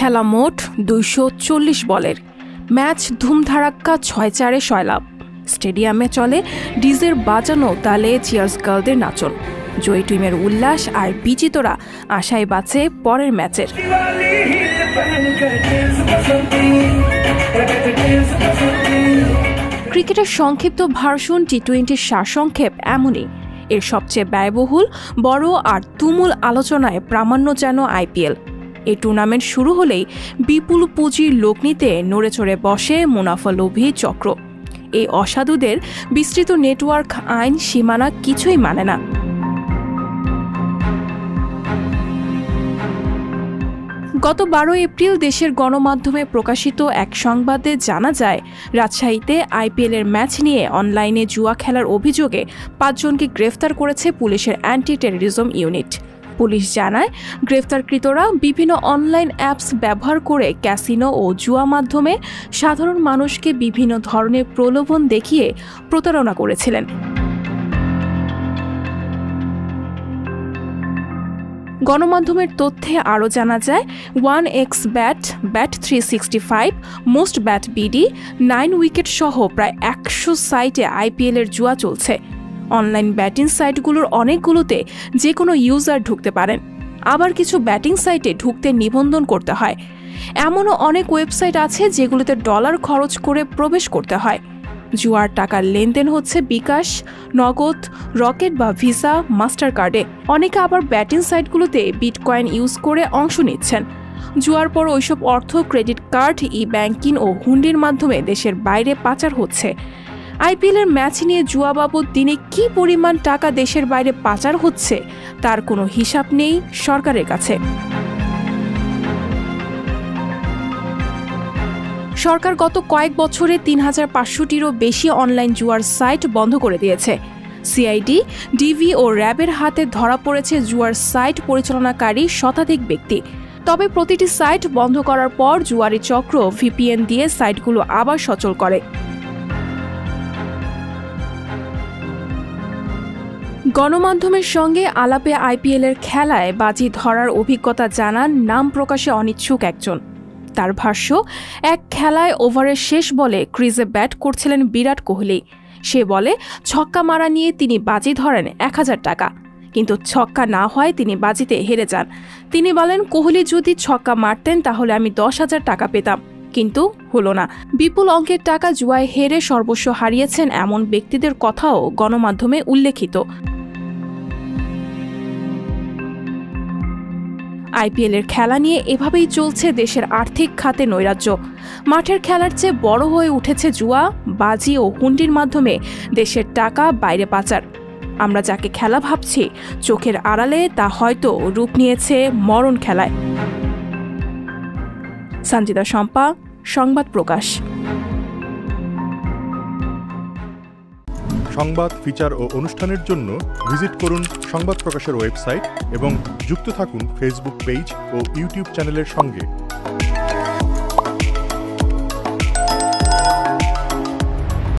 খেলা মোট 240 বলের, ম্যাচ ধুমধারাক্কা 6-4-এ জয়লাভ। স্টেডিয়ামে চলে ডিজের বাজানো তালে চিয়ার্স গার্লদের নাচন। জয়ী টিমের উল্লাস আর বিজিতরা আশায় বাঁচে পরের ম্যাচের। ক্রিকেটের সংক্ষিপ্ত ভার্সন টি-20 সারসংক্ষেপ এমনই। এর সবচেয়ে ব্যয়বহুল, বড় আর তুমুল আলোচনায় প্রামাণ্য যেন আইপিএল। এই টুর্নামেন্ট শুরু হলেই বিপুল পুঁজির লগ্নিতে নড়েচড়ে বসে মুনাফালোভী চক্র। এই অসাধুদের বিস্তৃত নেটওয়ার্ক আইন সীমানা কিছুই মানে না। গত 12 এপ্রিল দেশের গণমাধ্যমে প্রকাশিত এক সংবাদে জানা যায়, রাজশাহীতে আইপিএলের ম্যাচ নিয়ে অনলাইনে জুয়া খেলার অভিযোগে 5 জনকে গ্রেফতার করেছে পুলিশের অ্যান্টি টেররিজম ইউনিট। পুলিশ জানায়, গ্রেফতারকৃতরা বিভিন্ন অনলাইন অ্যাপস ব্যবহার করে ক্যাসিনো ও জুয়া মাধ্যমে সাধারণ মানুষকে বিভিন্ন ধরনের প্রলোভন দেখিয়ে প্রতারণা করেছিলেন। গণমাধ্যমের তথ্যে আরও জানা যায়, 1xBet, Bet365, most bat BD, 9 wicket সহ প্রায় 100 সাইটে আইপিএলের জুয়া চলছে। অনলাইন ব্যাটিং সাইটগুলোর অনেকগুলোতে যে কোনো ইউজার ঢুকতে পারেন, আবার কিছু ব্যাটিং সাইটে ঢুকতে নিবন্ধন করতে হয়। এমনও অনেক ওয়েবসাইট আছে যেগুলোতে ডলার খরচ করে প্রবেশ করতে হয়। জুয়ার টাকার লেনদেন হচ্ছে বিকাশ, নগদ, রকেট বা ভিসা, মাস্টার কার্ডে। অনেকে আবার ব্যাটিং সাইটগুলোতে বিটকয়েন ইউজ করে অংশ নিচ্ছেন। জুয়ার পর ওইসব অর্থ ক্রেডিট কার্ড, ই-ব্যাংকিং ও হুন্ডির মাধ্যমে দেশের বাইরে পাচার হচ্ছে। আইপিএলের ম্যাচ নিয়ে জুয়া বাবদ দিনে কী পরিমাণ টাকা দেশের বাইরে পাচার হচ্ছে তার কোনো হিসাব নেই সরকারের কাছে। সরকার গত কয়েক বছরে 3500টিরও বেশি অনলাইন জুয়ার সাইট বন্ধ করে দিয়েছে। সিআইডি, ডিবি ও র্যাবের হাতে ধরা পড়েছে জুয়ার সাইট পরিচালনাকারী শতাধিক ব্যক্তি। তবে প্রতিটি সাইট বন্ধ করার পর জুয়ারি চক্র ভিপিএন দিয়ে সাইটগুলো আবার সচল করে। গণমাধ্যমের সঙ্গে আলাপে আইপিএলের খেলায় বাজি ধরার অভিজ্ঞতা জানান নাম প্রকাশে অনিচ্ছুক একজন। তার ভাষ্য, এক খেলায় ওভারের শেষ বলে ক্রিজে ব্যাট করছিলেন বিরাট কোহলি। সে বলে ছক্কা মারা নিয়ে তিনি বাজি ধরেন 1000 টাকা, কিন্তু ছক্কা না হয় তিনি বাজিতে হেরে যান। তিনি বলেন, কোহলি যদি ছক্কা মারতেন তাহলে আমি 10,000 টাকা পেতাম, কিন্তু হলো না। বিপুল অঙ্কের টাকা জুয়ায় হেরে সর্বস্ব হারিয়েছেন এমন ব্যক্তিদের কথাও গণমাধ্যমে উল্লেখিত। আইপিএলের খেলা নিয়ে এভাবেই চলছে দেশের আর্থিক খাতে নৈরাজ্য। মাঠের খেলার চেয়ে বড় হয়ে উঠেছে জুয়া, বাজি ও হুন্ডির মাধ্যমে দেশের টাকা বাইরে পাচার। আমরা যাকে খেলা ভাবছি, চোখের আড়ালে তা হয়তো রূপ নিয়েছে মরণ খেলায়। সঞ্জিদা শম্পা, সংবাদ প্রকাশ। সংবাদ, ফিচার ও অনুষ্ঠানের জন্য ভিজিট করুন সংবাদ প্রকাশের ওয়েবসাইট এবং যুক্ত থাকুন ফেসবুক পেজ ও ইউটিউব চ্যানেলের সঙ্গে।